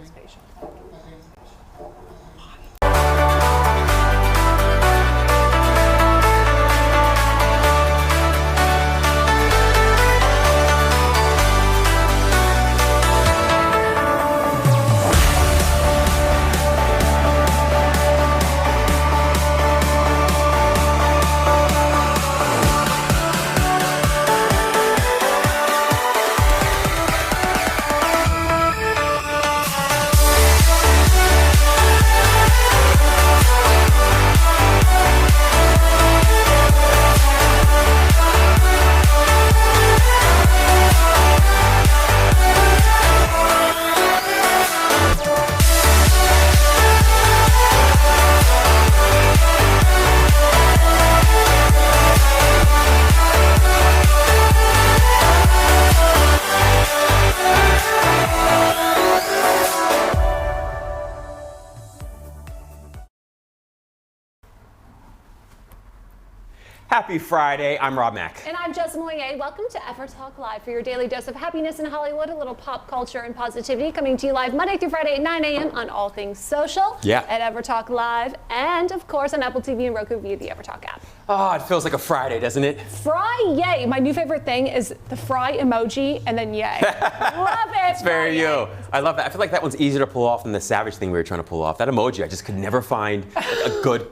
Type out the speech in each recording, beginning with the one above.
Spatial. Happy Friday, I'm Rob Mack. And I'm Jess Moyer. Welcome to EverTalk Live for your daily dose of happiness in Hollywood, a little pop culture and positivity, coming to you live Monday through Friday at 9 a.m. on all things social, at EverTalk Live, and of course on Apple TV and Roku via the EverTalk app. Oh, it feels like a Friday, doesn't it? Fry yay. My new favorite thing is the fry emoji and then yay. Love it. It's very you. I love that. I feel like that one's easier to pull off than the savage thing we were trying to pull off. That emoji, I just could never find a good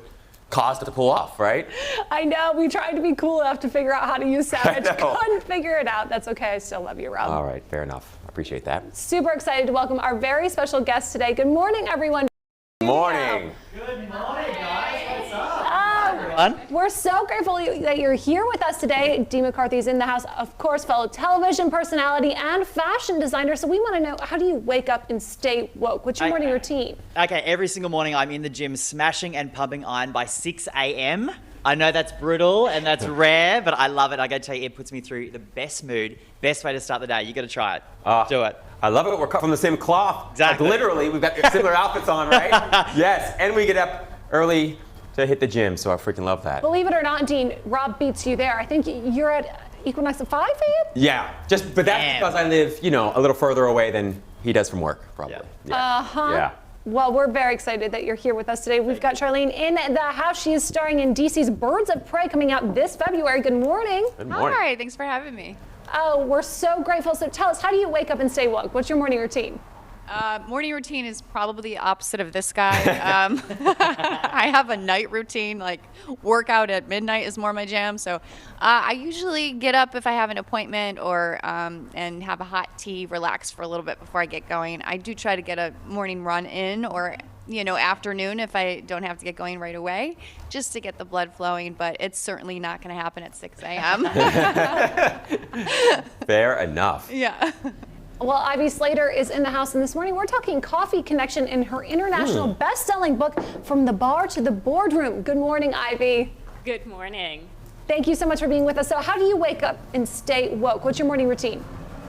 cause to pull off, right? I know. We tried to be cool enough to figure out how to use savage. Couldn't figure it out. That's okay. I still love you, Rob. All right. Fair enough. I appreciate that. Super excited to welcome our very special guest today. Good morning, everyone. Good morning. Good morning, guys. What's up? We're so grateful that you're here with us today. Dee McCarthy is in the house, of course, fellow television personality and fashion designer. So we want to know, how do you wake up and stay woke? What's your morning routine? Okay, every single morning I'm in the gym smashing and pumping iron by 6 a.m. I know that's brutal and that's rare, but I love it. I got to tell you, it puts me through the best mood, best way to start the day. You got to try it. Do it. I love it. We're cut from the same cloth. Exactly. Like literally, we've got similar outfits on, right? Yes, and we get up early to hit the gym, so I freaking love that. Believe it or not, Dean, Rob beats you there. I think you're at Equinox at 5 a.m.? Yeah, but that's because I live, a little further away than he does from work, probably. Yeah. Yeah. Well, we're very excited that you're here with us today. We've got Charlene in the house. She is starring in DC's Birds of Prey coming out this February. Good morning. Good morning. Hi, thanks for having me. Oh, we're so grateful. So tell us, how do you wake up and stay woke? What's your morning routine? Morning routine is probably the opposite of this guy. I have a night routine, like workout at midnight is more my jam. So I usually get up if I have an appointment or and have a hot tea, relax for a little bit before I get going. I do try to get a morning run in or afternoon if I don't have to get going right away, just to get the blood flowing, but it's certainly not going to happen at 6 a.m. Fair enough. Yeah. Well, Ivy Slater is in the house, and this morning we're talking Coffee Connection in her international best-selling book, From the Bar to the Boardroom. Good morning, Ivy. Good morning. Thank you so much for being with us. So how do you wake up and stay woke? What's your morning routine?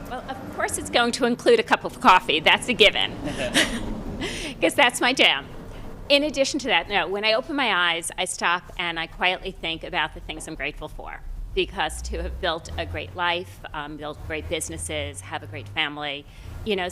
Well, of course it's going to include a cup of coffee. That's a given. Because that's my jam. In addition to that, when I open my eyes, I stop and I quietly think about the things I'm grateful for. Because to have built a great life, built great businesses, have a great family,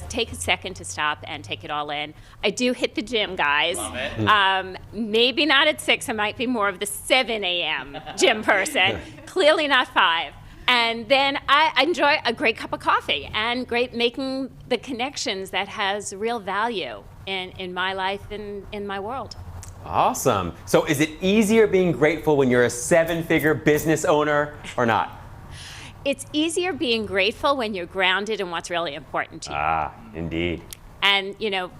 take a second to stop and take it all in. I do hit the gym, guys. Love it. Maybe not at 6. I might be more of the 7 a.m. gym person. Clearly not 5. And then I enjoy a great cup of coffee and making the connections that has real value in my life and in my world. Awesome. So is it easier being grateful when you're a 7-figure business owner or not? It's easier being grateful when you're grounded in what's really important to you. Ah, indeed. And,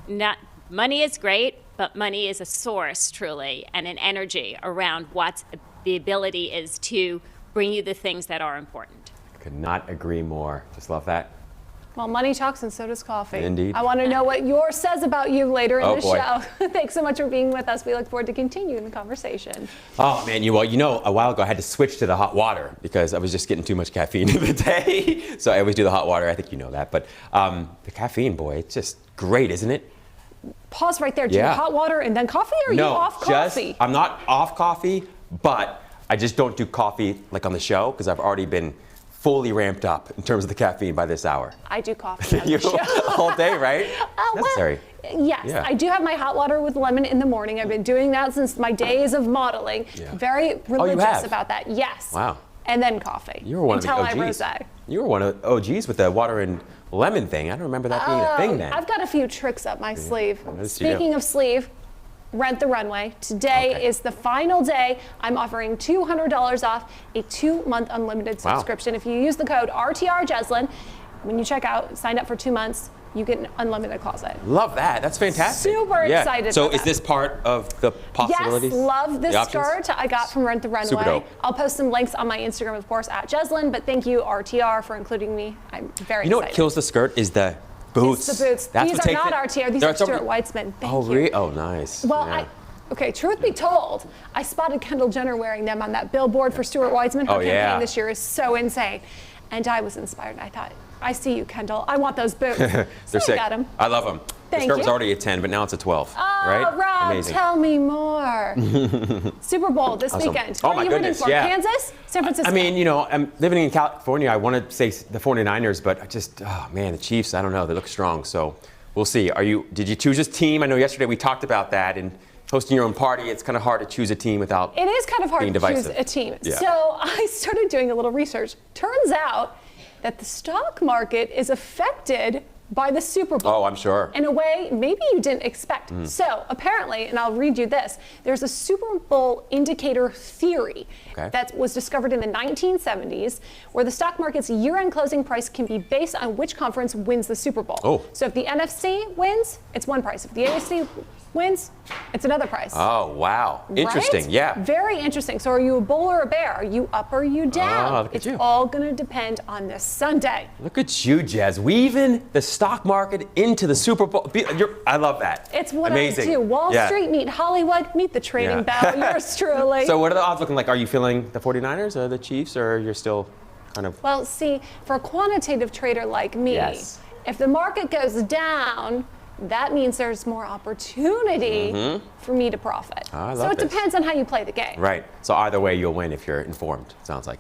not money is great, but money is a source, truly, and an energy around what the ability is to bring you the things that are important. Could not agree more. Just love that. Well, money talks and so does coffee. Indeed. I want to know what yours says about you later in the boy. show. Thanks so much for being with us. We look forward to continuing the conversation. Oh, man, a while ago I had to switch to the hot water because I was just getting too much caffeine in the day. So I always do the hot water. I think you know that. But the caffeine, boy, it's just great, isn't it? Pause right there. Do you hot water and then coffee, or are you off coffee? I'm not off coffee, but I just don't do coffee like on the show because I've already been fully ramped up in terms of the caffeine by this hour? I do coffee on the You show. all day, right? Necessary. Yes, Yeah. I do have my hot water with lemon in the morning. I've been doing that since my days of modeling. Yeah. Very religious have? about that. Yes. Wow. And then coffee. You were one of the until OGs. I rosé. You were one of the OGs with the water and lemon thing. I don't remember that being a thing then. I've got a few tricks up my sleeve. noticed you do. Speaking of sleeve, Rent the Runway. Today Okay. is the final day. I'm offering $200 off a 2-month unlimited Wow. subscription. If you use the code RTRJeslyn, when you check out, sign up for 2 months, you get an unlimited closet. Love that. That's fantastic. Super excited So about is that. this part of the possibilities? Yes, love this The options? skirt I got from Rent the Runway. Super dope. I'll post some links on my Instagram, of course, at Jeslyn, but thank you, RTR, for including me. I'm very You know excited. what kills the skirt is the boots. It's the boots. That's These what are takes not it- RTR, these They're are Stuart Weitzman. Thank Oh, you. really? Oh, nice. Well, Yeah. okay, truth be told, I spotted Kendall Jenner wearing them on that billboard for Stuart Weitzman. Her Oh, yeah. campaign this year is so insane. And I was inspired. I thought, I see you, Kendall. I want those boots. They're so sick. I got them. I love them. Thank the skirt was you. already a 10, but now it's a 12. Oh, right? Rob, Amazing. tell me more. Super Bowl this Awesome. weekend. Oh, What my are you goodness, rooting for? yeah. Kansas? San Francisco? I mean, you know, I'm living in California. I want to say the 49ers, but I just, oh man, the Chiefs, I don't know. They look strong. So we'll see. Did you choose a team? I know yesterday we talked about that, and hosting your own party, it's kind of hard to choose a team without It is kind of hard being to choose divisive. a team. Yeah. So I started doing a little research. Turns out that the stock market is affected by the Super Bowl. Oh, I'm sure. In a way maybe you didn't expect. So apparently, and I'll read you this, there's a Super Bowl indicator theory Okay. that was discovered in the 1970s where the stock market's year-end closing price can be based on which conference wins the Super Bowl. Oh. So if the NFC wins, it's one price. If the AFC wins, it's another price. Oh, wow. Interesting. Right? Yeah. Very interesting. So are you a bull or a bear? Are you up or are you down? Oh, look at it's you. all going to depend on this Sunday. Look at you, Jazz, weaving the stock market into the Super Bowl. I love that. It's what Amazing. I do. Wall Yeah. Street, meet Hollywood, meet the trading bell. Yours truly. So what are the odds looking like? Are you feeling the 49ers or the Chiefs, or you're still kind of... Well, see, for a quantitative trader like me, Yes. if the market goes down, that means there's more opportunity for me to profit. I love so it this. depends on how you play the game. Right. So either way, you'll win if you're informed, it sounds like.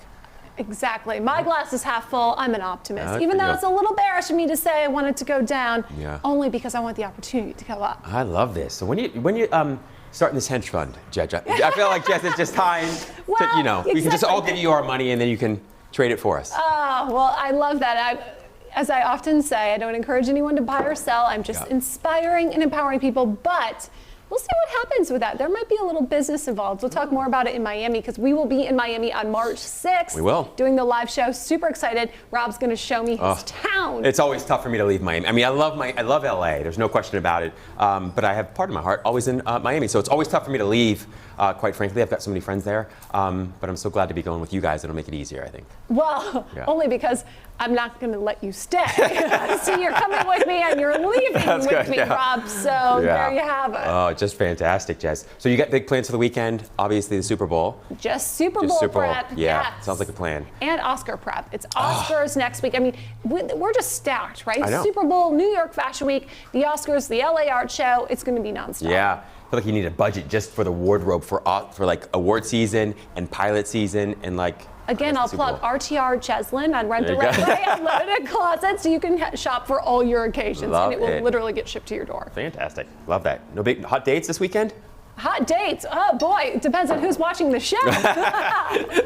Exactly. My glass is half full. I'm an optimist. Good Even for though you. it's a little bearish of me to say I want it to go down, Yeah. only because I want the opportunity to go up. I love this. So when you starting this hedge fund, Jess, I feel like, Jess, it's just time to, Well, you know, we can just all exactly. give you our money and then you can trade it for us. Oh, well, I love that. As I often say, I don't encourage anyone to buy or sell. I'm just Yeah. inspiring and empowering people, but we'll see what happens with that. There might be a little business involved. We'll talk more about it in Miami because we will be in Miami on March 6th. We will. Doing the live show. Super excited. Rob's going to show me his town. It's always tough for me to leave Miami. I mean, I love LA. There's no question about it. But I have part of my heart always in Miami, so it's always tough for me to leave. Quite frankly, I've got so many friends there. But I'm so glad to be going with you guys. It'll make it easier, I think. Well, Yeah. only because I'm not going to let you stay. So you're coming with me and you're leaving That's with good, me, yeah. Rob. So there you have it. Oh, just fantastic, Jess. So you got big plans for the weekend? Obviously, the Super Bowl. Just Super Just Bowl Super Bowl. prep. Yeah, yes. sounds like a plan. And Oscar prep. It's Oscars next week. I mean, we're just stacked, right? I know. Super Bowl, New York Fashion Week, the Oscars, the LA Art Show. It's going to be nonstop. Yeah. I feel like you need a budget just for the wardrobe for like award season and pilot season and like. Again, I I'll guess the Super plug Bowl. RTR Jeslyn on Rent the There you go. Runway Unlimited Closet, so you can shop for all your occasions, Love and it will it. literally get shipped to your door. Fantastic. Love that. No big hot dates this weekend? Hot dates. Oh boy, it depends on who's watching the show.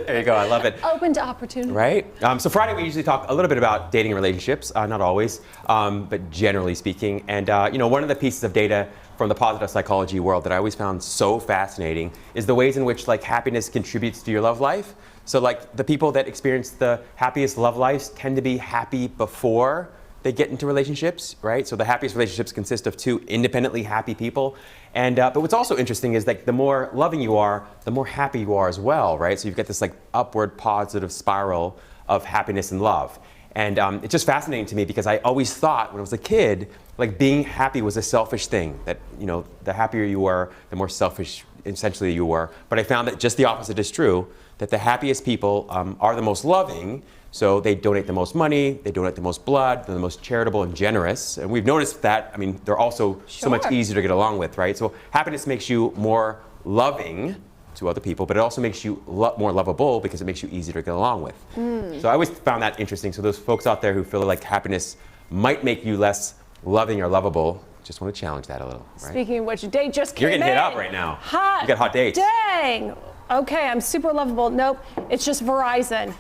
There you go. I love it. Open to opportunity. Right? So Friday we usually talk a little bit about dating and relationships, not always, but generally speaking. And one of the pieces of data from the positive psychology world that I always found so fascinating is the ways in which like happiness contributes to your love life. So like the people that experience the happiest love lives tend to be happy before they get into relationships, right? So the happiest relationships consist of two independently happy people. And but what's also interesting is like the more loving you are, the more happy you are as well, right? So you've got this like upward positive spiral of happiness and love. And it's just fascinating to me because I always thought when I was a kid, like being happy was a selfish thing. That the happier you were, the more selfish essentially you were. But I found that just the opposite is true. That the happiest people are the most loving. So they donate the most money, they donate the most blood, they're the most charitable and generous. And we've noticed that, I mean, they're also so much Sure. easier to get along with, right? So happiness makes you more loving to other people, but it also makes you more lovable because it makes you easier to get along with. So I always found that interesting. So those folks out there who feel like happiness might make you less loving or lovable, just want to challenge that a little. Right? Speaking of which, date just came in. You're getting hit up right now. Hot. You got hot dates. Dang. Okay, I'm super lovable. Nope, it's just Verizon.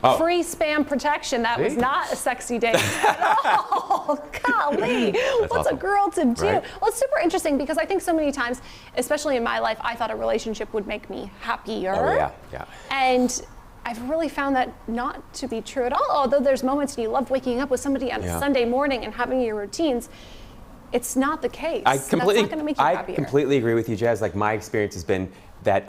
Oh. Free spam protection. That was not a sexy date at all. Golly, what's awesome. a girl to do? Right. Well, it's super interesting because I think so many times, especially in my life, I thought a relationship would make me happier. Oh, yeah, yeah. And I've really found that not to be true at all. Although there's moments when you love waking up with somebody on a Sunday morning and having your routines, it's not the case. That's not going to make you happier. I completely agree with you, Jazz. Like, my experience has been that,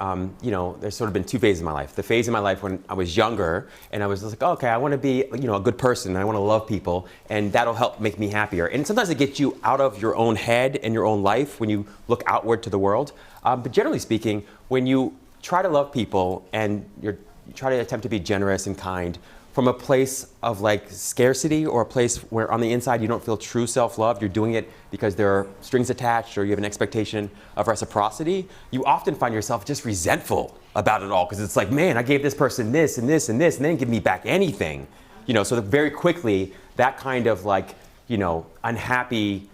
there's sort of been two phases in my life. The phase in my life when I was younger and I was just like, okay, I want to be, a good person. I want to love people, and that'll help make me happier. And sometimes it gets you out of your own head and your own life when you look outward to the world. But generally speaking, when you try to love people and you try to attempt to be generous and kind from a place of like scarcity, or a place where on the inside you don't feel true self-love, you're doing it because there are strings attached or you have an expectation of reciprocity, you often find yourself just resentful about it all, because it's like, man, I gave this person this and this and this and they didn't give me back anything. So that very quickly that kind of like, unhappy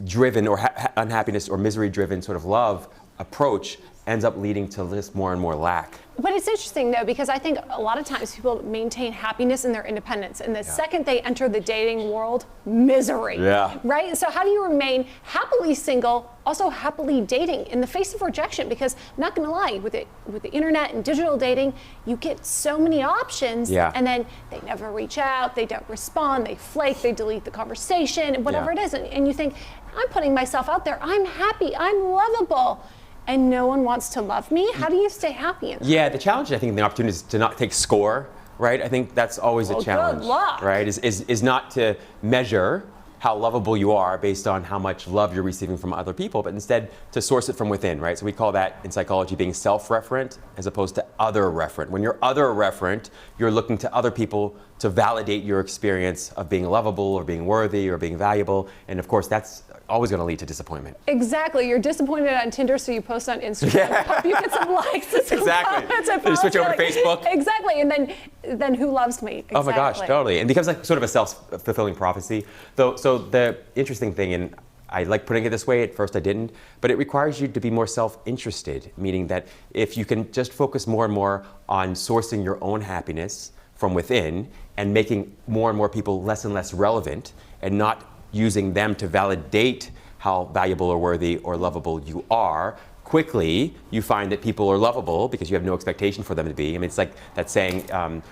driven or unhappiness or misery driven sort of love approach ends up leading to just more and more lack. But it's interesting, though, because I think a lot of times people maintain happiness in their independence. And the second they enter the dating world, misery. Yeah. Right? So how do you remain happily single, also happily dating in the face of rejection? Because I'm not going to lie, with the internet and digital dating, you get so many options. Yeah. And then they never reach out, they don't respond, they flake, they delete the conversation, whatever it is. And you think, I'm putting myself out there. I'm happy. I'm lovable. And no one wants to love me? How do you stay happy in that? Yeah, the challenge, I think, the opportunity is to not take score, right? I think that's always a challenge. Good luck. Right? Is not to measure how lovable you are based on how much love you're receiving from other people, but instead to source it from within, right? So we call that in psychology being self-referent as opposed to other-referent. When you're other-referent, you're looking to other people to validate your experience of being lovable or being worthy or being valuable. And of course, that's always going to lead to disappointment. Exactly. You're disappointed on Tinder, so you post on Instagram. Hope you get some likes and some comments. And you switch over to Facebook. Exactly. And then who loves me? Exactly. Oh my gosh, totally. And it becomes like sort of a self-fulfilling prophecy. So the interesting thing, and I like putting it this way, at first I didn't, but it requires you to be more self-interested, meaning that if you can just focus more and more on sourcing your own happiness from within and making more and more people less and less relevant and not using them to validate how valuable or worthy or lovable you are, quickly you find that people are lovable because you have no expectation for them to be. I mean, it's like that saying,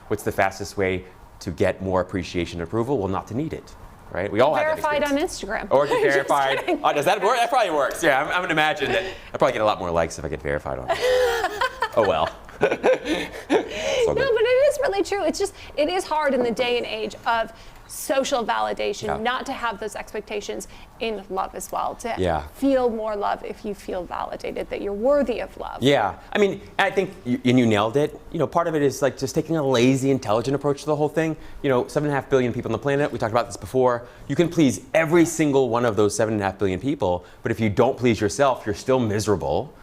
what's the fastest way to get more appreciation and approval? Well, not to need it, right? We all verified have that on Instagram. Or get verified. Oh, does that work? That probably works. Yeah, I'm going to imagine that I'd probably get a lot more likes if I get verified on it. Oh, well. No, but it is really true. It's just, it is hard in the day and age of social validation not to have those expectations in love as well, to feel more love if you feel validated that you're worthy of love. Yeah, I mean, I think you nailed it. Part of it is like just taking a lazy, intelligent approach to the whole thing. 7.5 billion people on the planet, we talked about this before. You can please every single one of those 7.5 billion people, but if you don't please yourself, you're still miserable.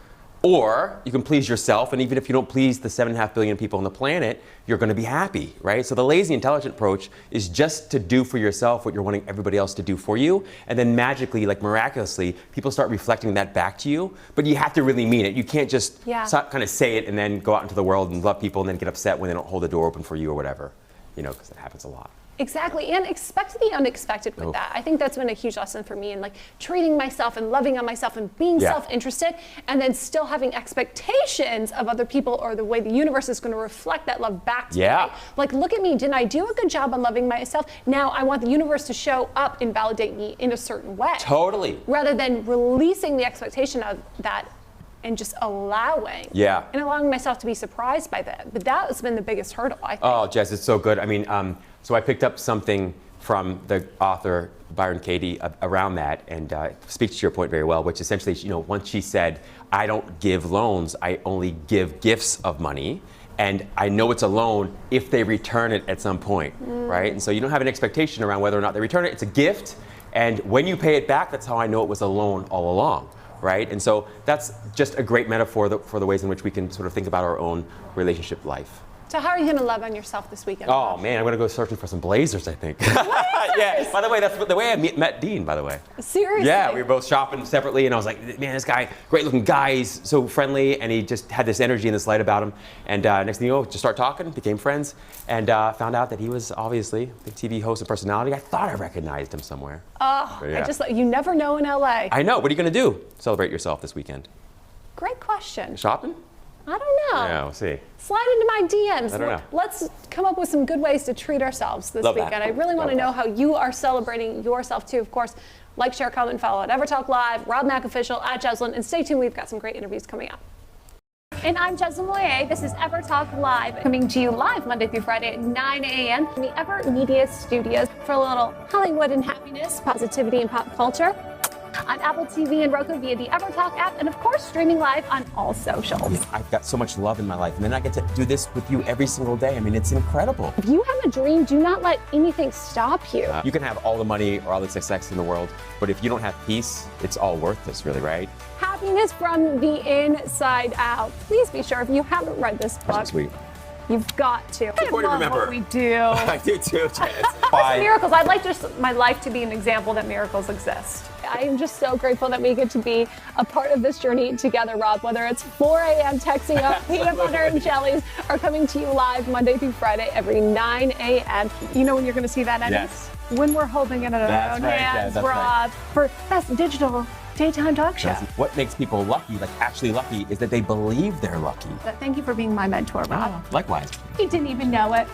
Or you can please yourself, and even if you don't please the 7.5 billion people on the planet, you're going to be happy, right? So the lazy, intelligent approach is just to do for yourself what you're wanting everybody else to do for you, and then magically, like miraculously, people start reflecting that back to you. But you have to really mean it. You can't just kind of say it and then go out into the world and love people and then get upset when they don't hold the door open for you or whatever, because that happens a lot. Exactly, and expect the unexpected with that. I think that's been a huge lesson for me in like treating myself and loving on myself and being self-interested, and then still having expectations of other people or the way the universe is going to reflect that love back to me. Like, look at me, didn't I do a good job on loving myself? Now I want the universe to show up and validate me in a certain way. Totally. Rather than releasing the expectation of that and just allowing. And allowing myself to be surprised by that. But that has been the biggest hurdle, I think. Oh, Jess, it's so good. I mean, so I picked up something from the author Byron Katie around that, and speaks to your point very well, which essentially, once she said, I don't give loans, I only give gifts of money, and I know it's a loan if they return it at some point, right? And so you don't have an expectation around whether or not they return it, it's a gift, and when you pay it back, that's how I know it was a loan all along. right? And so that's just a great metaphor for the ways in which we can sort of think about our own relationship life. So how are you going to love on yourself this weekend? Oh man, I'm going to go searching for some blazers, I think. Yeah. By the way, that's the way I met Dean, by the way. Seriously? Yeah, we were both shopping separately, and I was like, man, this guy, great-looking guy, he's so friendly, and he just had this energy and this light about him. And next thing you know, just started talking, became friends, and found out that he was obviously the TV host and personality. I thought I recognized him somewhere. Oh, Yeah. you never know in LA. I know. What are you going to do? Celebrate yourself this weekend? Great question. Shopping? I don't know. Yeah, we'll see. Slide into my DMs. I don't know. Let's come up with some good ways to treat ourselves this Love that. weekend. I really want to know how you are celebrating yourself too. Of course, like, share, comment, follow at EverTalk Live, Rob Mack Official, at Jeslyn, and stay tuned. We've got some great interviews coming up. And I'm Jeslyn Moyer. This is EverTalk Live, coming to you live Monday through Friday at 9 a.m. in the Ever Media Studios for a little Hollywood and happiness, positivity, and pop culture. On Apple TV and Roku via the EverTalk app, and of course, streaming live on all socials. I've got so much love in my life, and then I get to do this with you every single day. I mean, it's incredible. If you have a dream, do not let anything stop you. You can have all the money or all the success in the world, but if you don't have peace, it's all worthless, really, right? Happiness from the inside out. Please be sure, if you haven't read this book, Sweet. you've got to. I important to love remember. what we do. I do too, Jess. Miracles. I'd like just my life to be an example that miracles exist. I am just so grateful that we get to be a part of this journey together, Rob, whether it's 4 a.m. texting up peanut butter and jellies or coming to you live Monday through Friday every 9 a.m. You know when you're going to see that, Eddie? Yes. When we're holding it in our That's own right, hands, that's Rob, right. for best digital daytime talk show. What makes people lucky, like actually lucky, is that they believe they're lucky. But thank you for being my mentor, Rob. Likewise. He didn't even know it.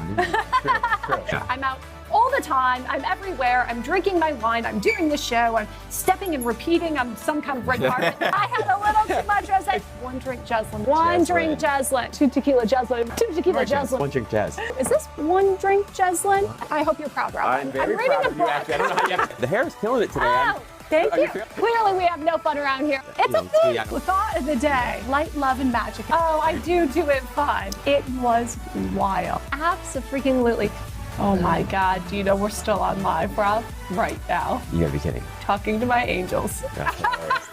True. Yeah. I'm out all the time. I'm everywhere. I'm drinking my wine. I'm doing the show. I'm stepping and repeating on some kind of red carpet. I had a little too much. I said, one drink Jeslyn. One drink Jeslyn. 2 tequila Jeslyn. 2 tequila Jeslyn. One drink Jazz. Is this one drink Jeslyn? I hope you're proud, Rob. I'm very reading proud a of you, book. actually. I don't know how you have the hair is killing it today. Oh, thank Are you. you feeling- Clearly, we have no fun around here. It's a thing. Yeah. The thought of the day, light, love, and magic. Oh, I do it fun. It was wild. Abso-freaking-lutely. Oh my God, do you know we're still on live, Rob? Right now. You gotta be kidding. Talking to my angels. That's hilarious.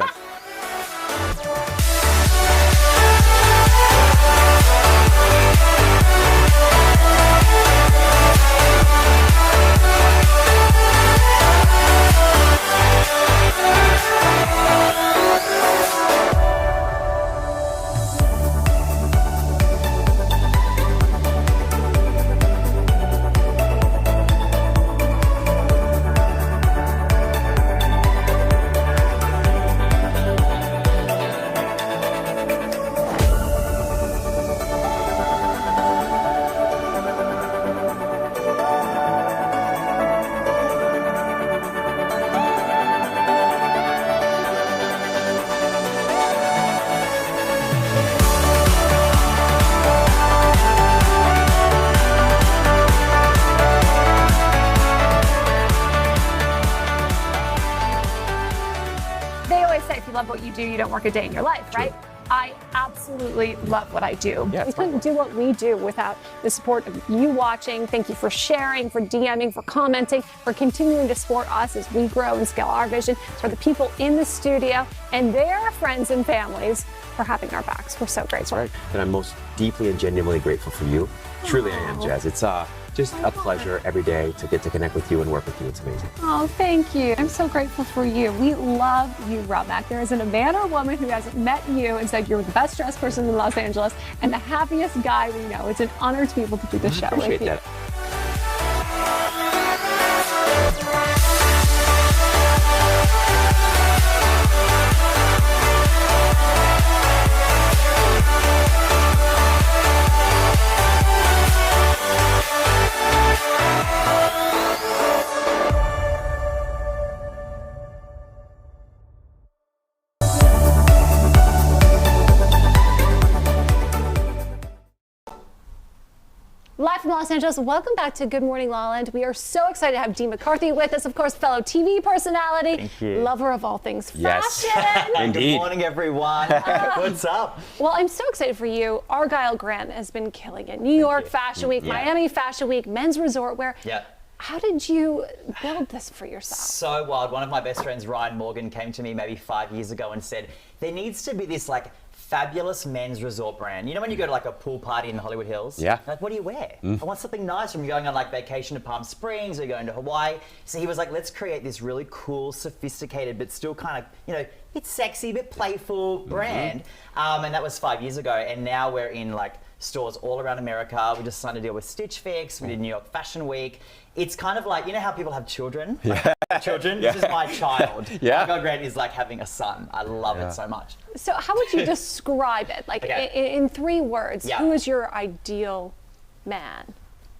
They always say if you love what you do, you don't work a day in your life, right? I absolutely love what I do. Yeah, We it's couldn't do what we do without the support of you watching. Thank you for sharing, for DMing, for commenting, for continuing to support us as we grow and scale our vision. For the people in the studio and their friends and families for having our backs. We're so grateful. Right. And I'm most deeply and genuinely grateful for you. Truly, I am, Jazz. It's just a pleasure every day to get to connect with you and work with you. It's amazing. Oh, thank you. I'm so grateful for you. We love you, Rob Mack. There isn't a man or woman who hasn't met you and said you're the best dressed person in Los Angeles and the happiest guy we know. It's an honor to be able to do this show with Appreciate you. that. Live from Los Angeles, welcome back to Good Morning La La Land. We are so excited to have Dean McCarthy with us, of course, fellow TV personality, Thank you. lover of all things Yes. fashion. Indeed. Good morning, everyone. What's up? Well, I'm so excited for you. Argyle Grant has been killing it. New York Fashion Week, Yeah. Miami Fashion Week, men's resort wear. Yeah. How did you build this for yourself? So wild. One of my best friends, Ryan Morgan, came to me maybe 5 years ago and said, there needs to be this like fabulous men's resort brand. You know when you go to like a pool party in the Hollywood Hills? Yeah. Like, what do you wear? I want something nice from going on like vacation to Palm Springs or going to Hawaii. So he was like, let's create this really cool, sophisticated, but still kind of, you know, bit sexy, bit playful brand. And that was 5 years ago. And now we're in like stores all around America. We just signed a deal with Stitch Fix. We did New York Fashion Week. It's kind of like, you know how people have children? Yeah. Like, children? This is my child. Yeah. My Grant is like having a son. I love it so much. So how would you describe it? Like in 3 words, who is your ideal man?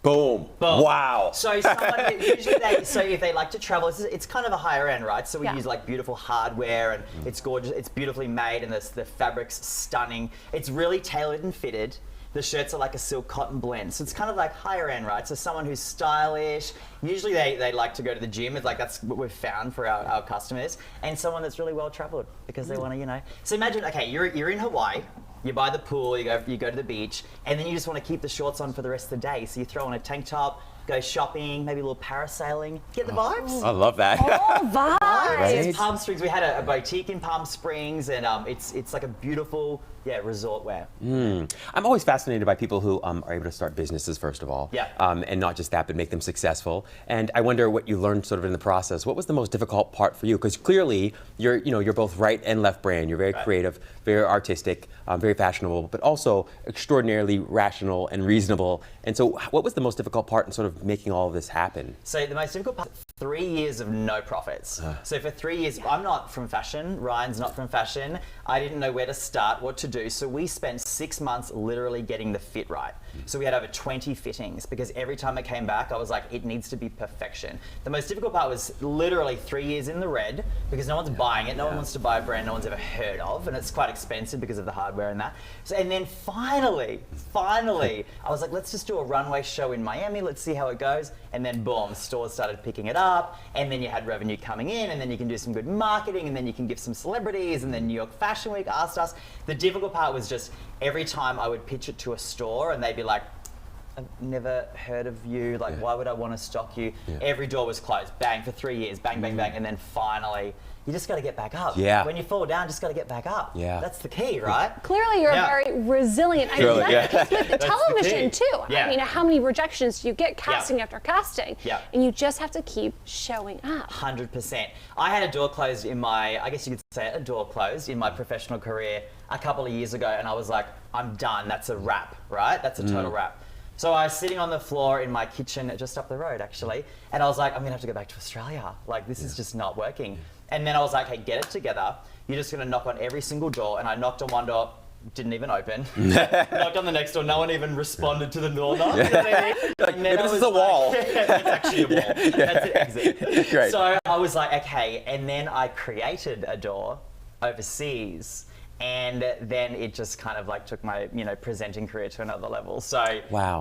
Boom. Wow. So someone, usually if they like to travel, it's kind of a higher end, right? So we use like beautiful hardware and it's gorgeous, it's beautifully made and the fabric's stunning. It's really tailored and fitted. The shirts are like a silk cotton blend. So it's kind of like higher end, right? So someone who's stylish, usually they like to go to the gym. It's like that's what we've found for our customers. And someone that's really well traveled because they want to, you know. So imagine, okay, you're in Hawaii. You buy the pool, you go to the beach, and then you just want to keep the shorts on for the rest of the day. So you throw on a tank top, go shopping, maybe a little parasailing. Get the vibes? I love that. Oh, vibes. Right. It's Palm Springs. We had a boutique in Palm Springs, and it's like a beautiful resort wear. I'm always fascinated by people who are able to start businesses, first of all, and not just that, but make them successful. And I wonder what you learned sort of in the process. What was the most difficult part for you? Because clearly you're both right and left brand. You're very creative, very artistic, very fashionable, but also extraordinarily rational and reasonable. And so, what was the most difficult part in sort of making all of this happen? So the most difficult part, 3 years of no profits. So for 3 years, I'm not from fashion, Ryan's not from fashion. I didn't know where to start, what to do. So we spent 6 months literally getting the fit right. So we had over 20 fittings because every time I came back, I was like, it needs to be perfection. The most difficult part was literally 3 years in the red because no one's buying it. No one wants to buy a brand no one's ever heard of. And it's quite expensive because of the hardware and that. So, and then finally, I was like, let's just do a runway show in Miami. Let's see how it goes. And then boom, stores started picking it up. And then you had revenue coming in. And then you can do some good marketing. And then you can give some celebrities. And then New York Fashion Week asked us. The difficult part was just every time I would pitch it to a store and they'd be like, I've never heard of you. Like, why would I want to stock you? Every door was closed. Bang, for 3 years. Bang, bang, bang. And then finally, you just got to get back up. When you fall down, just got to get back up. That's the key, right? Clearly, you're very resilient. I mean, that's with television too. I mean, how many rejections do you get casting after casting? And you just have to keep showing up. 100%. I had a door closed in my, I guess you could say a door closed in my professional career a couple of years ago, and I was like, I'm done. That's a wrap, right? That's a total wrap. So I was sitting on the floor in my kitchen just up the road, actually, and I was like, I'm gonna have to go back to Australia. Like, this is just not working. And then I was like, hey, get it together. You're just gonna knock on every single door. And I knocked on one door, didn't even open. Knocked on the next door, no one even responded to the door knock. You know what I mean? Like, maybe this is a wall. It's actually a wall. That's an exit. Great. So I was like, okay. And then I created a door overseas. And then it just kind of like took my, presenting career to another level. So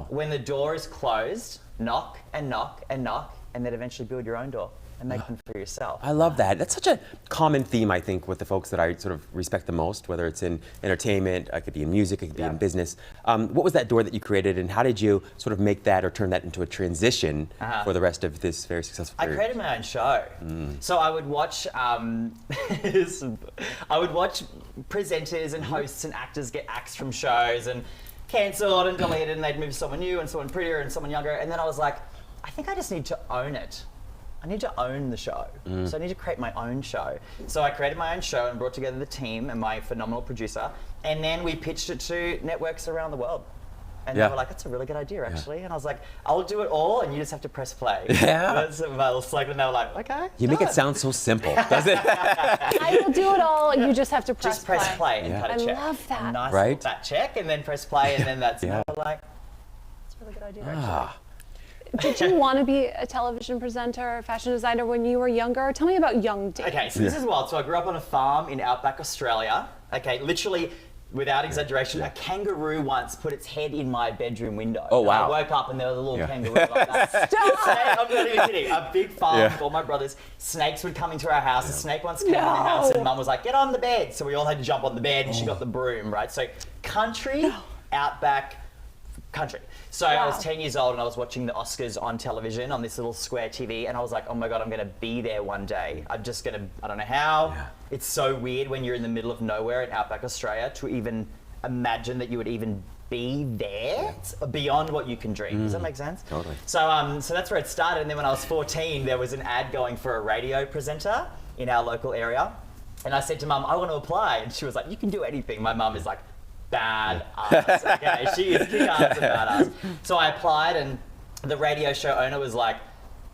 when the door is closed, knock and knock and knock, and then eventually build your own door and make them for yourself. I love that. That's such a common theme, I think, with the folks that I sort of respect the most, whether it's in entertainment, it could be in music, it could be in business. What was that door that you created, and how did you sort of make that or turn that into a transition for the rest of this very successful career? I created my own show. So I would watch presenters and hosts and actors get axed from shows and cancelled and deleted, and they'd move someone new and someone prettier and someone younger. And then I was like, I think I just need to own it. I need to own the show. So I need to create my own show. So I created my own show and brought together the team and my phenomenal producer. And then we pitched it to networks around the world. And they were like, that's a really good idea, actually. And I was like, I'll do it all, and you just have to press play. That's my little slogan. And they were like, okay. You make it sound so simple, doesn't it? I will do it all, you just have to press Just press play and cut a check. I love that. A nice little fat check, and then press play, and then that's like, that's a really good idea, actually. Did you want to be a television presenter or fashion designer when you were younger? Tell me about young days. Okay, so this is wild. So I grew up on a farm in outback Australia. Okay, literally, without exaggeration, a kangaroo once put its head in my bedroom window. Oh, wow. I woke up and there was a little kangaroo like that. Stop! I'm not even kidding. A big farm with all my brothers. Snakes would come into our house. A snake once came in the house and Mum was like, get on the bed. So we all had to jump on the bed and she got the broom, right? So country, outback, Country. So I was 10 years old and I was watching the Oscars on television on this little square TV, and I was like, oh my God, I'm going to be there one day. I'm just going to, I don't know how. Yeah. It's so weird when you're in the middle of nowhere in outback Australia to even imagine that you would even be there. It's beyond what you can dream. Does that make sense? Totally. So, so that's where it started. And then when I was 14, there was an ad going for a radio presenter in our local area. And I said to Mum, I want to apply. And she was like, you can do anything. My mum is like, badass. Okay, she is kick-ass and badass. So I applied, and the radio show owner was like,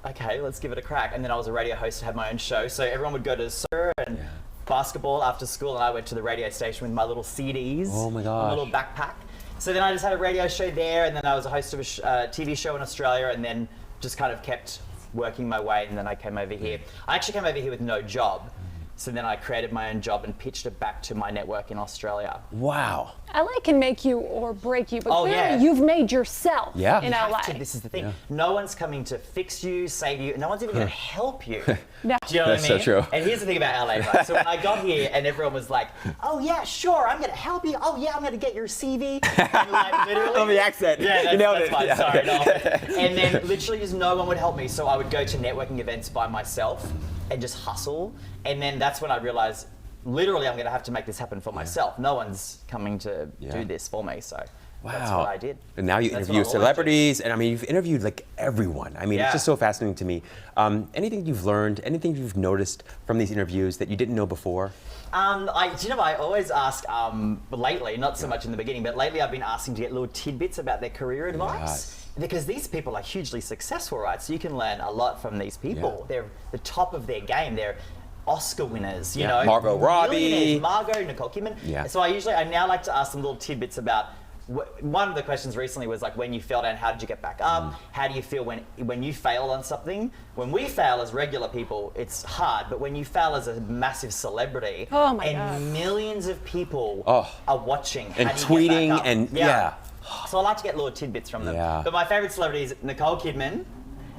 okay, let's give it a crack. And then I was a radio host to have my own show. So everyone would go to soccer and basketball after school, and I went to the radio station with my little CDs. Oh my gosh. My little backpack. So then I just had a radio show there, and then I was a host of a TV show in Australia, and then just kind of kept working my way, and then I came over here. I actually came over here with no job. So then I created my own job and pitched it back to my network in Australia. Wow. LA can make you or break you, but clearly you've made yourself in LA. This is the thing. No one's coming to fix you, save you. No one's even going to help you. No. Do you know what I mean? So true. And here's the thing about LA, right? So when I got here and everyone was like, oh yeah, sure, I'm going to help you. Oh yeah, I'm going to get your CV. And like literally. On the accent. Yeah, you nailed that's it. fine. Yeah. Sorry. No. And then literally just no one would help me. So I would go to networking events by myself and just hustle. And then that's when I realized, literally, I'm going to have to make this happen for myself. No one's coming to do this for me, so that's what I did. And now you interview celebrities, and I mean, you've interviewed like everyone. I mean, it's just so fascinating to me. Anything you've learned, anything you've noticed from these interviews that you didn't know before? I always ask, lately, not so much in the beginning, but lately I've been asking to get little tidbits about their career advice. Yes. Because these people are hugely successful, right? So you can learn a lot from these people. They're the top of their game. They're Oscar winners, you know. Margot Robbie. Margot, Nicole Kidman. Yeah. So I now like to ask them little tidbits about, one of the questions recently was like, when you fell down, how did you get back up? How do you feel when you fail on something? When we fail as regular people, it's hard, but when you fail as a massive celebrity, millions of people are watching, and tweeting, and so I like to get little tidbits from them. But my favorite celebrity is Nicole Kidman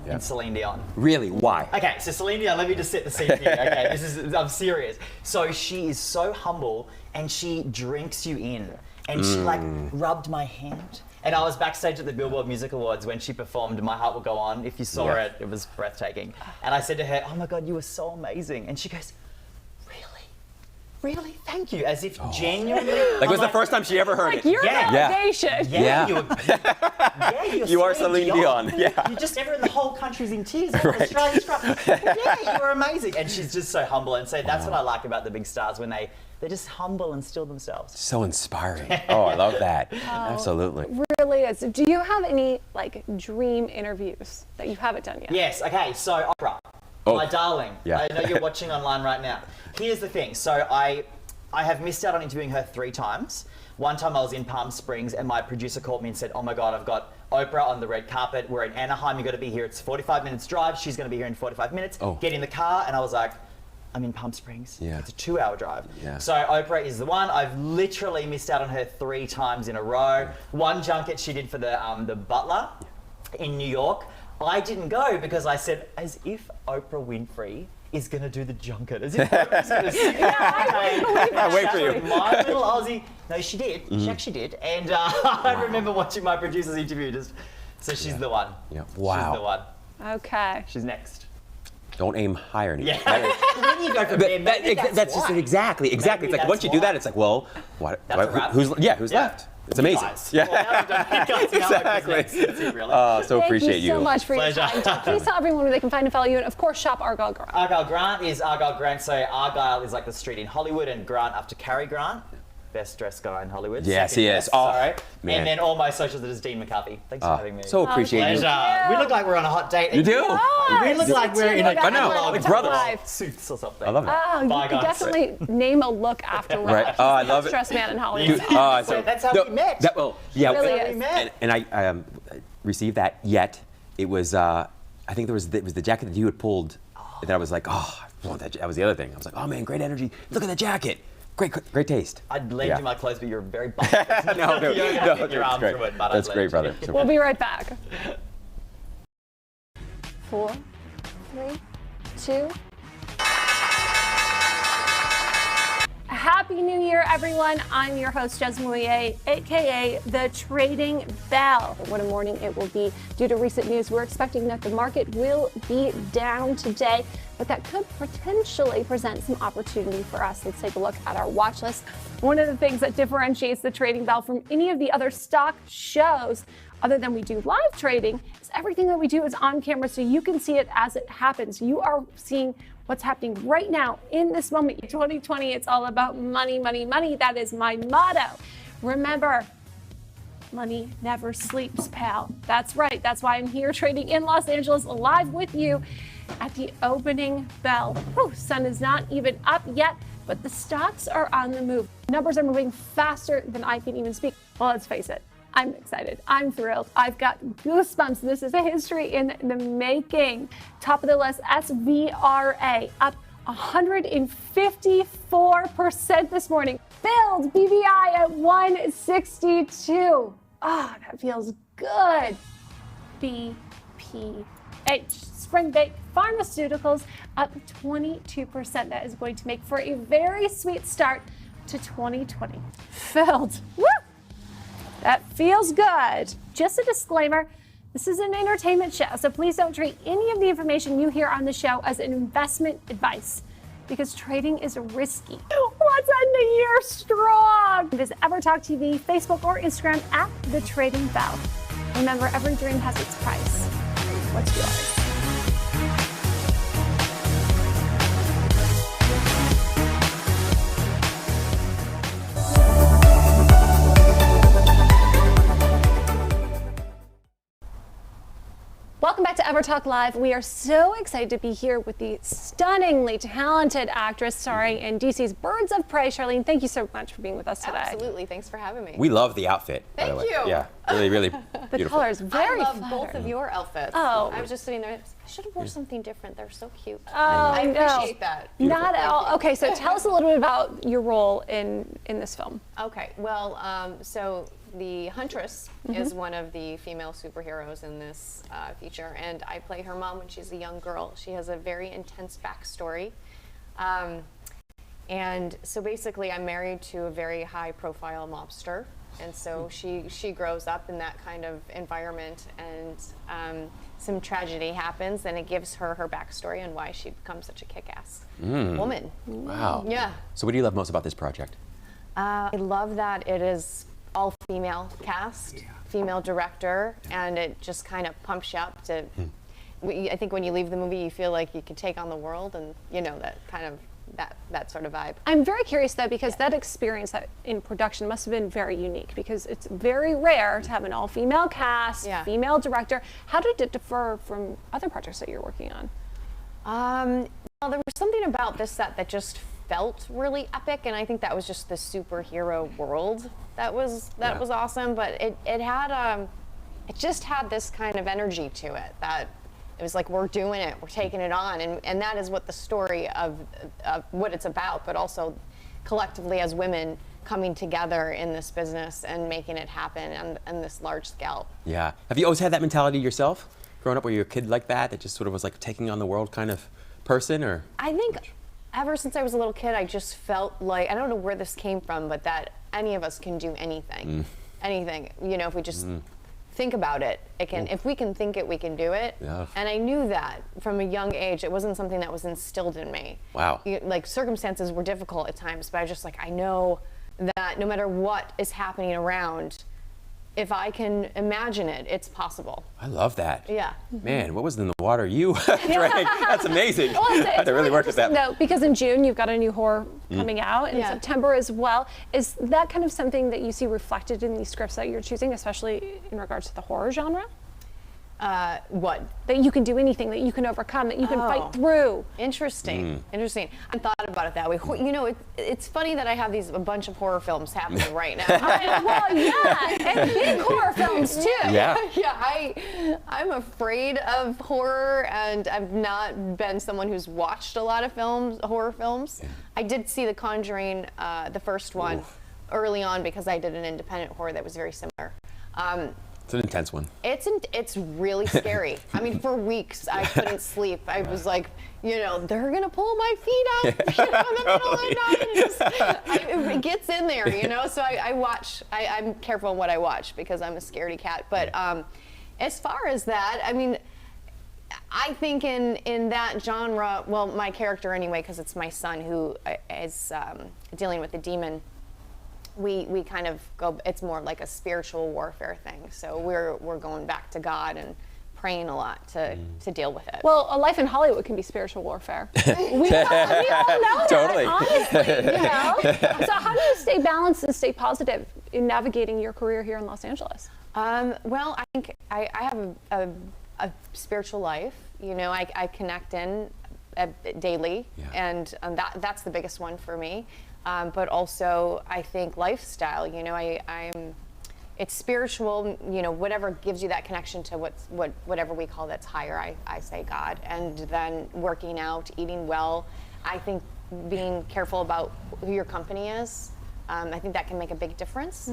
and Celine Dion. Really? Why? Okay, so Celine Dion, let me just set the scene here. Okay, I'm serious. So she is so humble, and she drinks you in. And she like rubbed my hand. And I was backstage at the Billboard Music Awards when she performed My Heart Will Go On. If you saw it, it was breathtaking. And I said to her, oh my God, you were so amazing. And she goes, really? Thank you. As if genuinely. Like it was the first time she ever heard it. Your validation. You are Celine Dion. Yeah. You just, everyone in the whole country's in tears. Australia's you were amazing. And she's just so humble. And so that's what I like about the big stars, when they're just humble and still themselves. So inspiring. Oh, I love that. Absolutely. Really is. Do you have any like dream interviews that you haven't done yet? Yes. Okay. So Oprah. My darling, I know you're watching online right now. Here's the thing. So I have missed out on interviewing her 3 times. One time I was in Palm Springs and my producer called me and said, oh my God, I've got Oprah on the red carpet. We're in Anaheim. You got to be here. It's 45 minutes drive. She's going to be here in 45 minutes. Get in the car. And I was like, I'm in Palm Springs. It's a 2-hour drive. So Oprah is the one. I've literally missed out on her 3 times in a row. One junket she did for the Butler in New York. I didn't go because I said, as if Oprah Winfrey is going to do the junket. As if Oprah's going to sit I wait for you. My little Aussie. No, she did. She actually did. And I remember watching my producer's interview. So she's the one. Wow. She's the one. Okay. She's next. Don't aim higher. When you go for that's just exactly. It's like once you do that, it's like, well, what? Who's left? It's amazing. Exactly. So appreciate you. Thank you so much for your time. Please tell everyone where they can find and follow you, and of course, shop Argyle Grant. Argyle Grant is Argyle Grant. So Argyle is like the street in Hollywood, and Grant after Cary Grant. Best dressed guy in Hollywood. Yes, he is. Sorry. Man. And then all my socials, it is Dean McCarthy. Thanks for having me. So appreciate you. We look like we're on a hot date. You do? We look like we're in a like brothers. Suits or something. I love it. Oh, you can definitely name a look afterwards. Right. Oh, I love it. Stress man in Hollywood. So that's how we met. Really is. And I received that. Yet it was. I think it was the jacket that you had pulled. That I was like, oh, I want that. That was the other thing. I was like, oh man, great energy. Look at that jacket. Great taste. I'd lend you my clothes, but you're very buff. No, your arm through it, but that's great, brother. We'll be right back. 4, 3, 2. Happy Happy New Year, everyone. I'm your host, Jez Mouillet, aka The Trading Bell. What a morning it will be. Due to recent news, we're expecting that the market will be down today, but that could potentially present some opportunity for us. Let's take a look at our watch list. One of the things that differentiates The Trading Bell from any of the other stock shows, other than we do live trading, is everything that we do is on camera, so you can see it as it happens. You are seeing what's happening right now in this moment. 2020, it's all about money, money, money. That is my motto. Remember, money never sleeps, pal. That's right. That's why I'm here trading in Los Angeles live with you at the opening bell. Whew, sun is not even up yet, but the stocks are on the move. Numbers are moving faster than I can even speak. Well, let's face it. I'm excited. I'm thrilled. I've got goosebumps. This is a history in the making. Top of the list, SVRA up 154% this morning. Filled BVI at 162. Ah, that feels good. BPH, Spring Baked Pharmaceuticals up 22%. That is going to make for a very sweet start to 2020. Filled. Woo! That feels good. Just a disclaimer, this is an entertainment show, so please don't treat any of the information you hear on the show as an investment advice, because trading is risky. What's on the year strong? Visit EverTalk TV, Facebook, or Instagram at The Trading Bell. Remember, every dream has its price. What's yours? Welcome back to EverTalk Live. We are so excited to be here with the stunningly talented actress starring in DC's Birds of Prey. Charlene, thank you so much for being with us today. Absolutely. Thanks for having me. We love the outfit, by the Thank way. you. Yeah, really, really The beautiful. color is very I love flattering. both of your outfits. Oh. I was just sitting there. I should have worn something different. They're so cute. Oh, I no. appreciate that. Not at all. Okay, so tell us a little bit about your role in this film. Okay. Well, so the Huntress is one of the female superheroes in this feature, and I play her mom when she's a young girl. She has a very intense backstory. And so basically, I'm married to a very high-profile mobster, and so she grows up in that kind of environment, and some tragedy happens, and it gives her her backstory and why she becomes such a kick-ass woman. Wow. Yeah. So what do you love most about this project? I love that it is all female cast, female director, and it just kind of pumps you up to. I think when you leave the movie, you feel like you could take on the world, and you know that kind of that sort of vibe. I'm very curious though, because that experience that in production must have been very unique, because it's very rare to have an all-female cast, female director. How did it differ from other projects that you're working on? Well, there was something about this set that just felt really epic, and I think that was just the superhero world that was awesome. But it just had this kind of energy to it that it was like, we're doing it, we're taking it on, and that is what the story of what it's about, but also collectively as women coming together in this business and making it happen on this large scale. Yeah. Have you always had that mentality yourself? Growing up, were you a kid like that just sort of was like taking on the world kind of person, or? I think ever since I was a little kid, I just felt like, I don't know where this came from, but that any of us can do anything. Anything. You know, if we just think about it, it can. If we can think it, we can do it. Yeah. And I knew that from a young age. It wasn't something that was instilled in me. Wow. Like, circumstances were difficult at times, but I was just like, I know that no matter what is happening around, if I can imagine it, it's possible. I love that. Yeah. Man, what was in the water you drank? That's amazing. Well, I had to really work with that. No, because in June you've got a new horror coming out, and in September as well. Is that kind of something that you see reflected in these scripts that you're choosing, especially in regards to the horror genre? What? That you can do anything, that you can overcome, that you can fight through. Interesting. Interesting. I thought about it that way. You know, it's funny that I have a bunch of horror films happening right now. Well, yeah, and big horror films too. Yeah. Yeah, I'm afraid of horror, and I've not been someone who's watched a lot of horror films. Yeah. I did see The Conjuring, the first one, early on, because I did an independent horror that was very similar. It's an intense one. It's really scary. I mean, for weeks I couldn't sleep. I was like, they're gonna pull my feet out in the middle of the night. It gets in there, So I watch. I'm careful in what I watch because I'm a scaredy cat. But as far as that, I mean, I think in that genre, well, my character anyway, because it's my son who is dealing with the demon. We kind of go. It's more like a spiritual warfare thing. So we're going back to God and praying a lot to deal with it. Well, a life in Hollywood can be spiritual warfare. we all know Totally. that, honestly. So how do you stay balanced and stay positive in navigating your career here in Los Angeles? Well, I think I have a spiritual life. I connect in daily, and that's the biggest one for me. But also, I think lifestyle. It's spiritual. Whatever gives you that connection to whatever we call that's higher. I say God, and then working out, eating well. I think being careful about who your company is. I think that can make a big difference.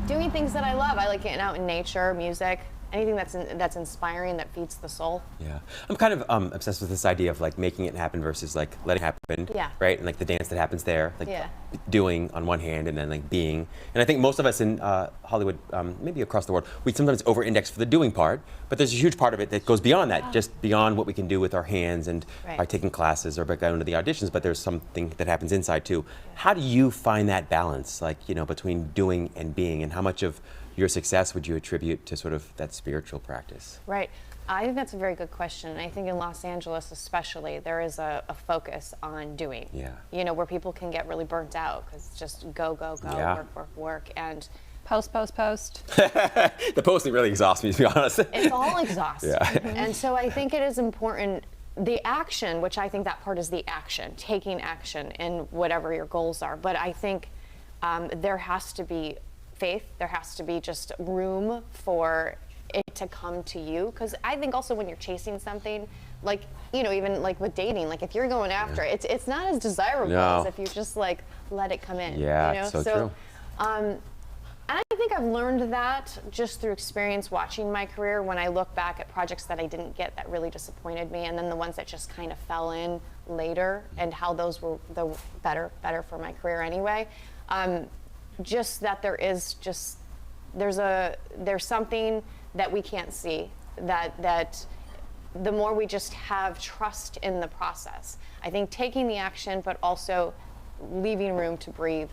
Doing things that I love. I like getting out in nature, music. Anything that's inspiring, that feeds the soul. Yeah, I'm kind of obsessed with this idea of like making it happen versus like letting it happen. Yeah. Right, and like the dance that happens there, like doing on one hand and then like being. And I think most of us in Hollywood, maybe across the world, we sometimes over-index for the doing part, but there's a huge part of it that goes beyond that, just beyond what we can do with our hands and by taking classes or by going to the auditions. But there's something that happens inside too. How do you find that balance, like between doing and being, and how much of your success would you attribute to sort of that spiritual practice? Right. I think that's a very good question. I think in Los Angeles especially, there is a focus on doing. Yeah. Where people can get really burnt out because it's just go, work, and Post. The posting really exhausts me, to be honest. it's all exhausting. Yeah. And so I think it is important, the action, which I think that part is the action, taking action in whatever your goals are. But I think there has to be faith, there has to be just room for it to come to you, because I think also when you're chasing something, like even like with dating, like if you're going after it, it's not as desirable as if you just like let it come in. So true. And I think I've learned that just through experience watching my career. When I look back at projects that I didn't get that really disappointed me, and then the ones that just kind of fell in later, and how those were the better for my career anyway. Just that there's something that we can't see, that the more we just have trust in the process. I think taking the action, but also leaving room to breathe,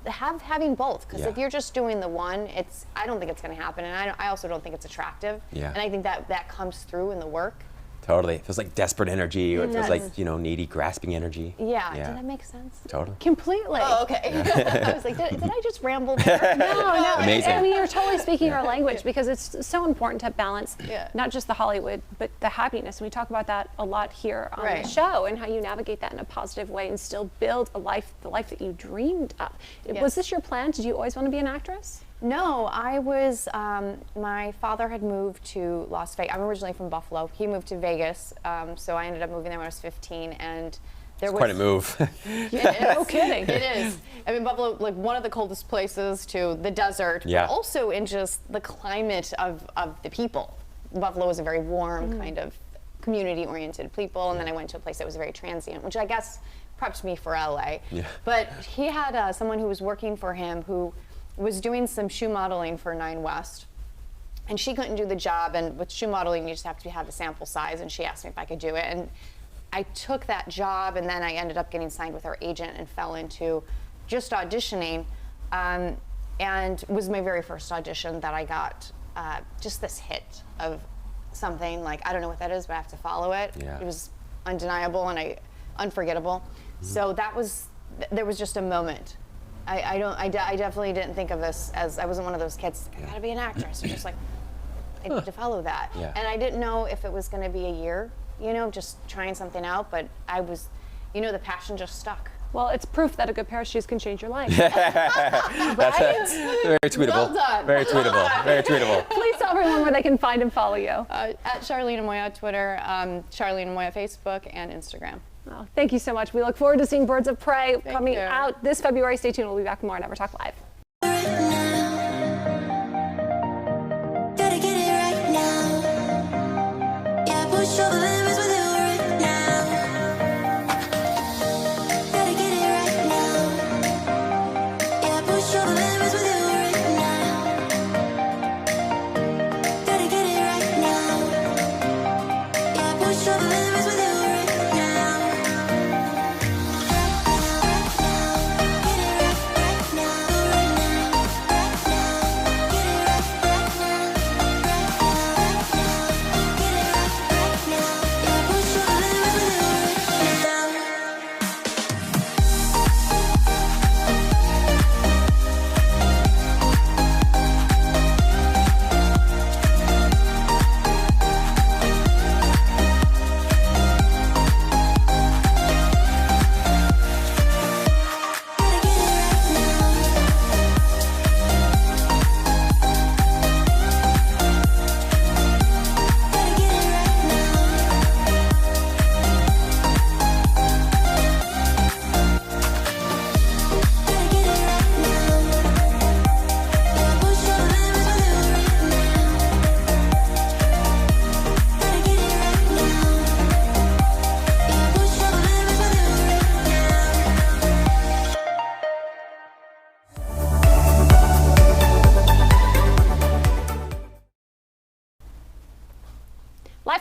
having both, because if you're just doing the one, I don't think it's going to happen, and I also don't think it's attractive. And I think that comes through in the work. Totally. It feels like desperate energy, or it feels like, needy, grasping energy. Yeah. Did that make sense? Totally. Completely. Oh, okay. I was like, did I just ramble there? No. Amazing. I mean, you're totally speaking our language, because it's so important to balance not just the Hollywood, but the happiness. And we talk about that a lot here on the show, and how you navigate that in a positive way and still build the life that you dreamed of. Was this your plan? Did you always want to be an actress? No, I was, my father had moved to Las Vegas. I'm originally from Buffalo. He moved to Vegas, so I ended up moving there when I was 15, and there was quite a move. No kidding. It is. I mean, Buffalo, like one of the coldest places, to the desert, but also in just the climate of the people. Buffalo was a very warm kind of community-oriented people, and then I went to a place that was very transient, which I guess prepped me for LA. But he had someone who was working for him who was doing some shoe modeling for Nine West, and she couldn't do the job, and with shoe modeling you just have to have a sample size, and she asked me if I could do it, and I took that job, and then I ended up getting signed with her agent and fell into just auditioning, and was my very first audition that I got just this hit of something, like I don't know what that is, but I have to follow it. It was undeniable and unforgettable. So there was just a moment. I definitely didn't think of this as, I wasn't one of those kids, I gotta be an actress. It's just like, I need to follow that. And I didn't know if it was gonna be a year, just trying something out, but I was, the passion just stuck. Well, it's proof that a good pair of shoes can change your life. That's very tweetable. Well done. Very tweetable. Very tweetable. Please tell everyone where they can find and follow you. At Charlene Amoya Twitter, Charlene Amoya Facebook, and Instagram. Oh, thank you so much. We look forward to seeing Birds of Prey coming out this February. Stay tuned. We'll be back more on EverTalk Live.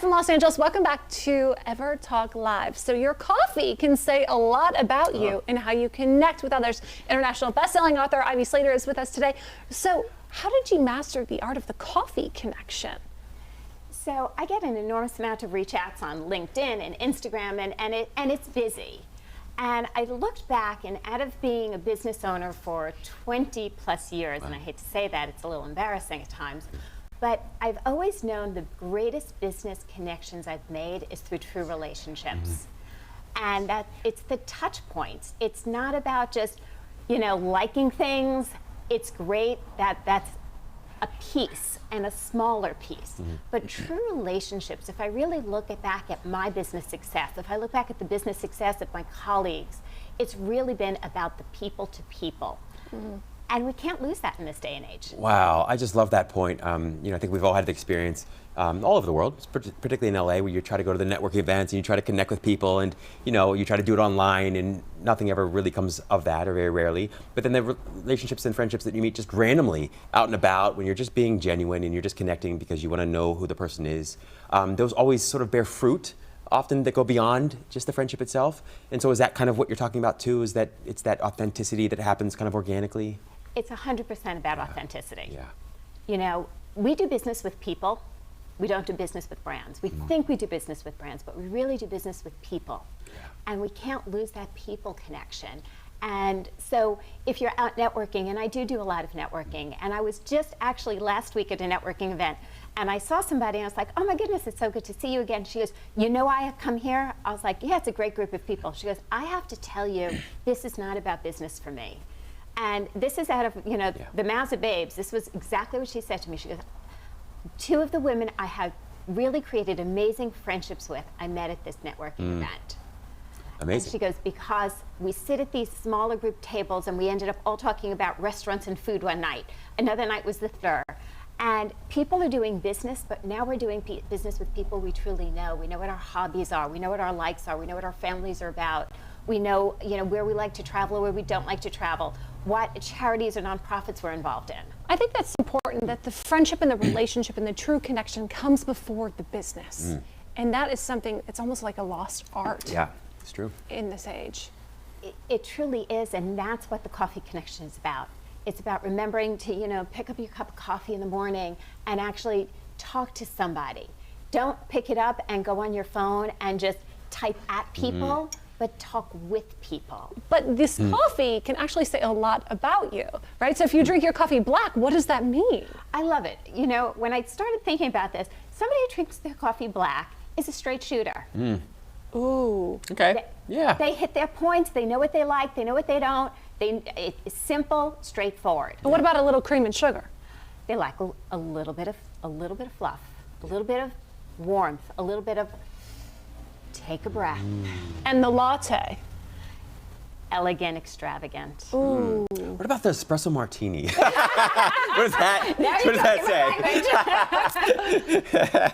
Live from Los Angeles. Welcome back to EverTalk Live. So your coffee can say a lot about you and how you connect with others. International best-selling author Ivy Slater is with us today. So how did you master the art of the coffee connection? So I get an enormous amount of reach outs on LinkedIn and Instagram, and it's busy. And I looked back, and out of being a business owner for 20 plus years, and I hate to say that, it's a little embarrassing at times, but I've always known the greatest business connections I've made is through true relationships. And that it's the touch points. It's not about just, liking things. It's great that that's a piece and a smaller piece. But true relationships, if I really look back at my business success, if I look back at the business success of my colleagues, it's really been about the people to people. And we can't lose that in this day and age. Wow, I just love that point. I think we've all had the experience all over the world, particularly in LA, where you try to go to the networking events and you try to connect with people, and you try to do it online, and nothing ever really comes of that, or very rarely. But then the relationships and friendships that you meet just randomly out and about, when you're just being genuine and you're just connecting because you want to know who the person is, those always sort of bear fruit, often that go beyond just the friendship itself. And so is that kind of what you're talking about too, is that it's that authenticity that happens kind of organically? It's 100% about authenticity. Yeah. We do business with people. We don't do business with brands. We think we do business with brands, but we really do business with people. And we can't lose that people connection. And so if you're out networking, and I do a lot of networking, and I was just actually last week at a networking event, and I saw somebody, and I was like, oh my goodness, it's so good to see you again. She goes, I have come here? I was like, yeah, it's a great group of people. She goes, I have to tell you, this is not about business for me. And this is out of, the mouths of babes. This was exactly what she said to me. She goes, 2 of the women I have really created amazing friendships with, I met at this networking event. Amazing. And she goes, because we sit at these smaller group tables, and we ended up all talking about restaurants and food one night. Another night was the third. And people are doing business, but now we're doing business with people we truly know. We know what our hobbies are. We know what our likes are. We know what our families are about. We know, where we like to travel or where we don't like to travel, what charities or nonprofits we're involved in. I think that's important, that the friendship and the relationship and the true connection comes before the business. And that is something, it's almost like a lost art. Yeah, it's true. In this age. It truly is, and that's what the coffee connection is about. It's about remembering to, pick up your cup of coffee in the morning and actually talk to somebody. Don't pick it up and go on your phone and just type at people. But talk with people. But this coffee can actually say a lot about you, right? So if you drink your coffee black, what does that mean? I love it. When I started thinking about this, somebody who drinks their coffee black is a straight shooter. Ooh. Okay. They hit their points. They know what they like. They know what they don't. It's simple, straightforward. And what about a little cream and sugar? They like a little bit of fluff, a little bit of warmth, a little bit of take a breath. And the latte? Elegant, extravagant. Ooh. What about the espresso martini? What does that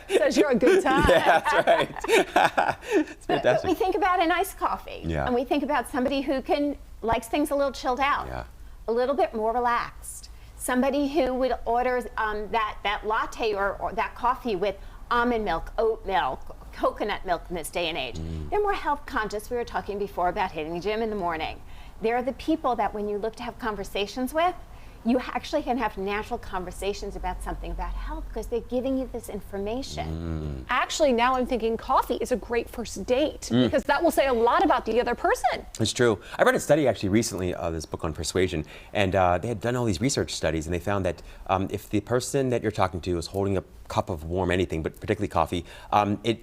say? Says you're a good time. Yeah, that's right. It's But fantastic. we think about an iced coffee. Yeah. And we think about somebody who likes things a little chilled out, a little bit more relaxed. Somebody who would order that latte or that coffee with almond milk, oat milk, coconut milk in this day and age. They're more health conscious. We were talking before about hitting the gym in the morning. They're the people that when you look to have conversations with, you actually can have natural conversations about something about health because they're giving you this information. Actually, now I'm thinking coffee is a great first date because that will say a lot about the other person. It's true. I read a study actually recently, this book on persuasion, and they had done all these research studies, and they found that if the person that you're talking to is holding a cup of warm anything, but particularly coffee,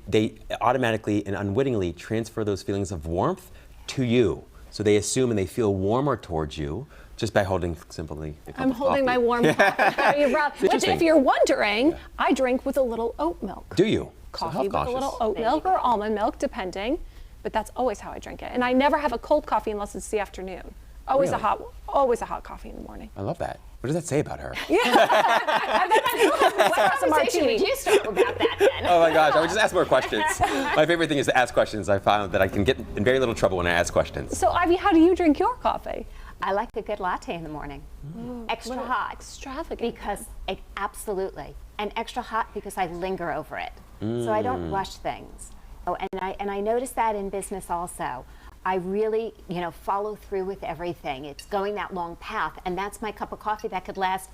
they automatically and unwittingly transfer those feelings of warmth to you. So they assume and they feel warmer towards you just by holding simply a cup I'm of holding coffee. my warm coffee. Which, if you're wondering, I drink with a little oat milk. Do you? Coffee with a little oat milk or almond milk, depending. But that's always how I drink it. And I never have a cold coffee unless it's the afternoon. Always Really? always a hot coffee in the morning. I love that. What does that say about her? What conversation would you start about that then? Oh my gosh, I would just ask more questions. My favorite thing is to ask questions. I found that I can get in very little trouble when I ask questions. So, Ivy, how do you drink your coffee? I like a good latte in the morning. Extra hot. Extravagant. Because absolutely. And extra hot because I linger over it. So I don't rush things. Oh, and I noticed that in business also. I really, follow through with everything. It's going that long path, and that's my cup of coffee that could last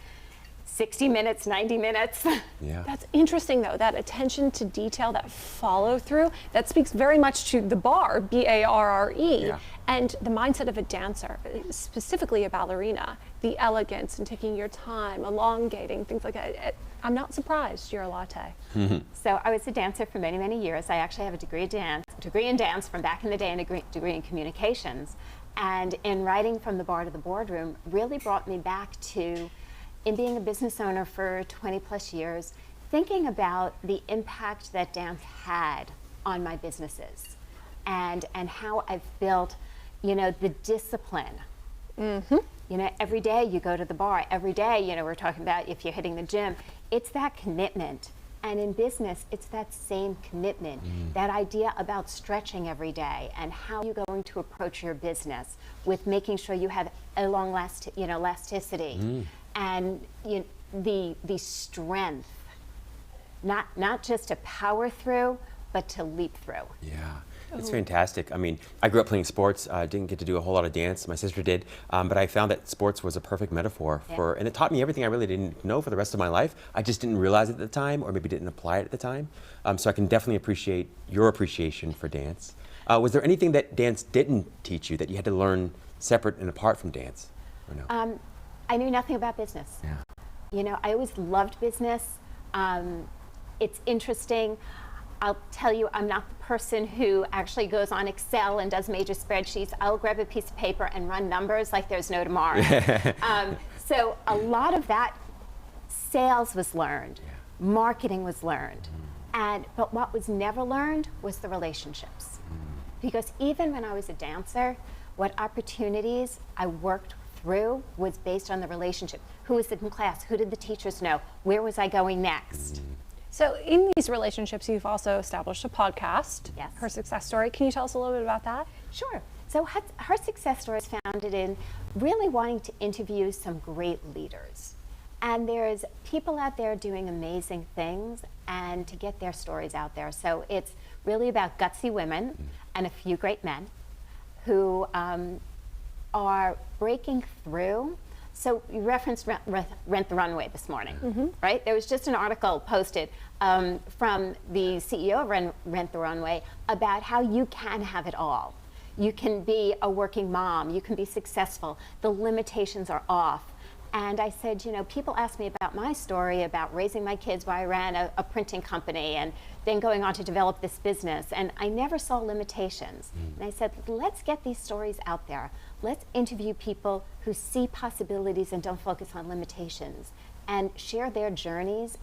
60 minutes, 90 minutes. Yeah. That's interesting, though, that attention to detail, that follow through, that speaks very much to the bar, B-A-R-R-E, Yeah. and the mindset of a dancer, specifically a ballerina, the elegance and taking your time, elongating, things like that. I'm not surprised you're a latte. So I was a dancer for many, many years. I actually have a degree in dance from back in the day and a degree in communications. And in writing from the bar to the boardroom really brought me back to, in being a business owner for 20 plus years, thinking about the impact that dance had on my businesses and how I've built, the discipline. Every day you go to the bar, every day, we're talking about if you're hitting the gym, it's that commitment. And in business, it's that same commitment, that idea about stretching every day and how you're going to approach your business with making sure you have a long elasticity and the strength, not just to power through, but to leap through. Yeah. It's fantastic. I mean, I grew up playing sports. I didn't get to do a whole lot of dance. My sister did. But I found that sports was a perfect metaphor for, and it taught me everything I really didn't know for the rest of my life. I just didn't realize it at the time, or maybe didn't apply it at the time. So I can definitely appreciate your appreciation for dance. Was there anything that dance didn't teach you that you had to learn separate and apart from dance? Or no? I knew nothing about business. Yeah. I always loved business. It's interesting. I'll tell you, I'm not the person who actually goes on Excel and does major spreadsheets. I'll grab a piece of paper and run numbers like there's no tomorrow. So a lot of that sales was learned, marketing was learned, but what was never learned was the relationships. Because even when I was a dancer, what opportunities I worked through was based on the relationship. Who was in class? Who did the teachers know? Where was I going next? So in these relationships, you've also established a podcast, Yes. Her Success Story. Can you tell us a little bit about that? Sure. So her success story is founded in really wanting to interview some great leaders. And there's people out there doing amazing things and to get their stories out there. So it's really about gutsy women and a few great men who are breaking through. So you referenced Rent the Runway this morning, right? There was just an article posted from the CEO of Rent the Runway about how you can have it all. You can be a working mom, you can be successful, the limitations are off. And I said, people ask me about my story about raising my kids while I ran a printing company and then going on to develop this business. And I never saw limitations. And I said, let's get these stories out there. Let's interview people who see possibilities and don't focus on limitations and share their journeys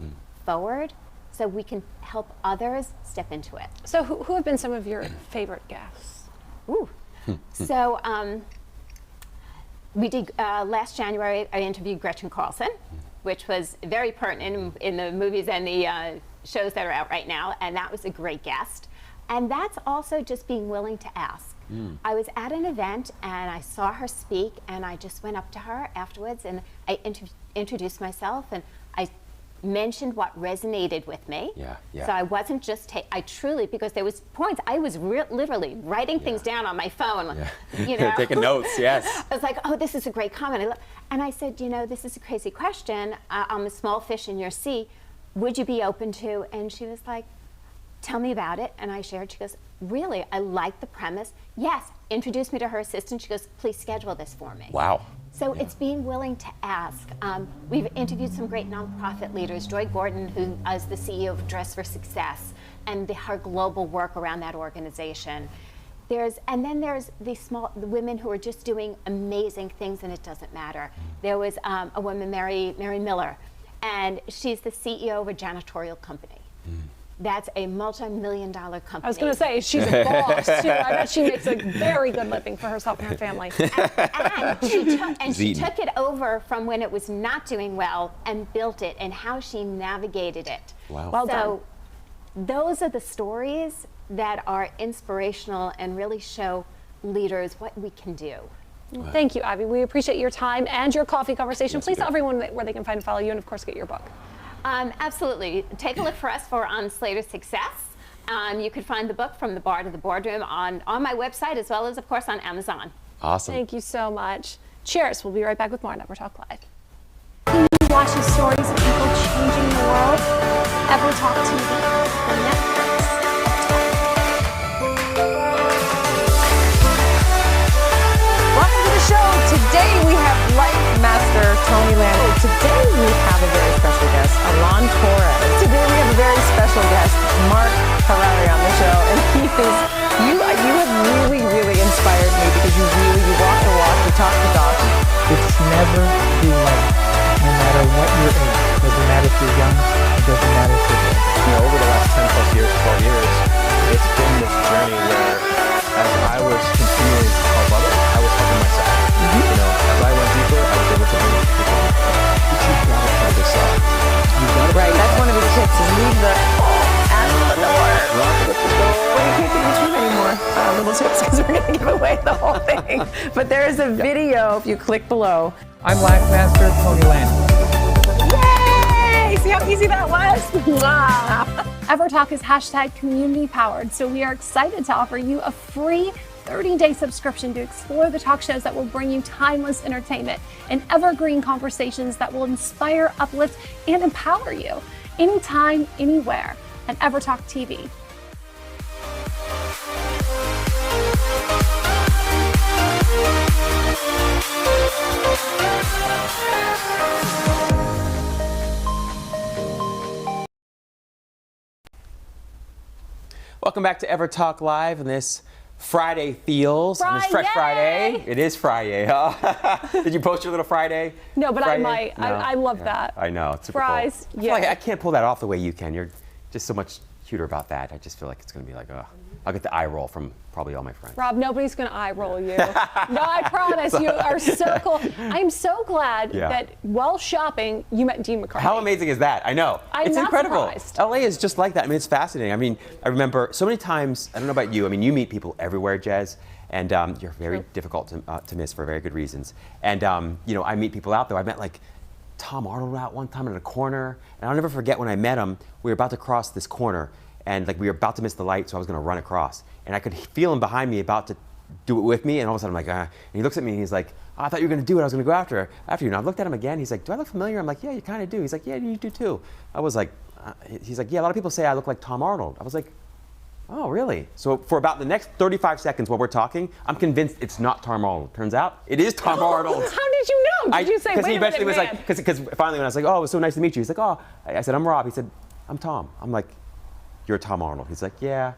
forward so we can help others step into it. So who have been some of your favorite guests? Ooh. So we did, last January, I interviewed Gretchen Carlson, which was very pertinent in the movies and the shows that are out right now, and that was a great guest. And that's also just being willing to ask. I was at an event and I saw her speak and I just went up to her afterwards and I introduced myself and I mentioned what resonated with me. So I wasn't just, I truly, because there was points, I was literally writing things down on my phone. Taking notes, yes. I was like, oh, this is a great comment. And I said, this is a crazy question. I'm a small fish in your sea. Would you be open to? And she was like, tell me about it. And I shared, she goes, really, I like the premise. Yes, introduce me to her assistant. She goes, please schedule this for me. Wow. So it's being willing to ask. We've interviewed some great nonprofit leaders, Joy Gordon, who is the CEO of Dress for Success, and her global work around that organization. And then there's the women who are just doing amazing things, and it doesn't matter. There was a woman, Mary Miller, and she's the CEO of a janitorial company. That's a multi-million-dollar company. I was going to say, she's a boss, too. I bet she makes a very good living for herself and her family. And she took it over from when it was not doing well and built it, and how she navigated it. Wow. Well done. So those are the stories that are inspirational and really show leaders what we can do. Wow. Thank you, Ivy. We appreciate your time and your coffee conversation. Yes, Please tell everyone where they can find and follow you and, of course, get your book. Absolutely. Take a look for us for On Slater Success. You can find the book From the Bar to the Boardroom on my website, as well as, of course, on Amazon. Awesome. Thank you so much. Cheers. We'll be right back with more on EverTalk Live. Can you watch the stories of people changing the world? EverTalk TV on Netflix. Welcome to the show. Today we have Life Master Tony Landry. Today we have a very special guest, Alon Torres. Today we have a very special guest, Mark Harari, on the show, and he is you have really inspired me because you walk the walk, you talk the talk. It's never too late, no matter what your age. It doesn't matter if you're young, it doesn't matter if you're old. You know, over the last 10 plus years, 12 years, it's been this journey where as I was continuing to help others, I was helping myself. You know, as I went deeper, I was able to bring people in. But you gotta try this out. You gotta Right, that's one of his tips, is leave the at the door. lock it at the door. Well, you can't give me too many more little tips because we're going to give away the whole thing. But there is a video, if you click below. I'm Life Master Tony Landry. Yay! See how easy that was? EverTalk is #community powered, so we are excited to offer you a free 30-day subscription to explore the talk shows that will bring you timeless entertainment and evergreen conversations that will inspire, uplift, and empower you anytime, anywhere at EverTalk TV. Welcome back to EverTalk Live and this Friday feels. On this fresh Friday. It is Friday. Did you post your little Friday? No, but Friday? I might. No? I love that. I know. It's super Fries, cool. I feel like I can't pull that off the way you can. You're just so much cuter about that. I just feel like it's going to be like, I'll get the eye roll from probably all my friends. Rob, nobody's going to eye roll you. No, I promise. You are so cool. I'm so glad that while shopping, you met Dean McCarthy. How amazing is that? I know. I'm it's not incredible. surprised. LA is just like that. I mean, it's fascinating. I mean, I remember so many times, I don't know about you, I mean, you meet people everywhere, Jez, and you're very difficult to miss for very good reasons. And, you know, I meet people out there. I met like Tom Arnold out one time in a corner, and I'll never forget when I met him, we were about to cross this corner, and like we were about to miss the light, so I was going to run across. And I could feel him behind me about to do it with me, and all of a sudden I'm like, And he looks at me and he's like, I thought you were going to do it. I was going to go after you. And I looked at him again. He's like, do I look familiar? I'm like, yeah, you kind of do. He's like, yeah, you do too. I was like, he's like, yeah, a lot of people say I look like Tom Arnold. I was like, oh, really? So for about the next 35 seconds while we're talking, I'm convinced it's not Tom Arnold. Turns out it is Tom Arnold. How did you know? Did you say, because he wait eventually a was minute, like, because finally when I was like, oh, it was so nice to meet you. He's like, oh, I said, I'm Rob. He said, I'm Tom. I'm like, you're Tom Arnold. He's like, yeah.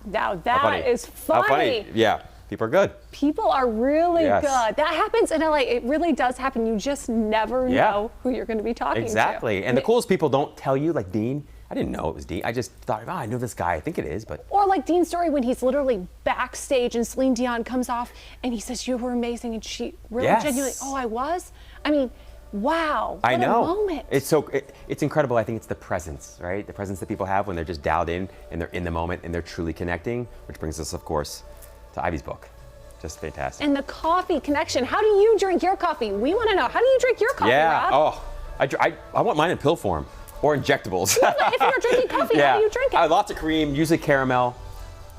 Now that is funny. How funny. Yeah, people are good. People are really Yes. good. That happens in LA. It really does happen. You just never know who you're going to be talking to. Exactly. And the coolest people don't tell you, like Dean. I didn't know it was Dean. I just thought, I know this guy. I think it is, but. Or like Dean's story when he's literally backstage and Celine Dion comes off and he says, you were amazing. And she really genuinely, oh, I was? I mean, wow. I know. What a moment. It's incredible. I think it's the presence, right? The presence that people have when they're just dialed in and they're in the moment and they're truly connecting, which brings us, of course, to Ivy's book. Just fantastic. And the coffee connection. How do you drink your coffee? We want to know. How do you drink your coffee, Rob? Oh, I want mine in pill form or injectables. If you're drinking coffee, how do you drink it? Lots of cream, usually caramel.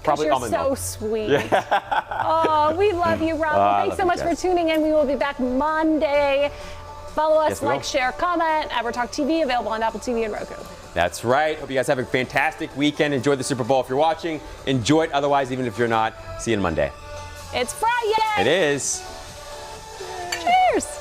Probably you're almond so milk. sweet. Oh, we love you, Rob. Well, thanks so much for tuning in. We will be back Monday. Follow us, like, share, comment. EverTalk TV, available on Apple TV and Roku. That's right. Hope you guys have a fantastic weekend. Enjoy the Super Bowl if you're watching. Enjoy it otherwise, even if you're not. See you on Monday. It's Friday. It is. Cheers.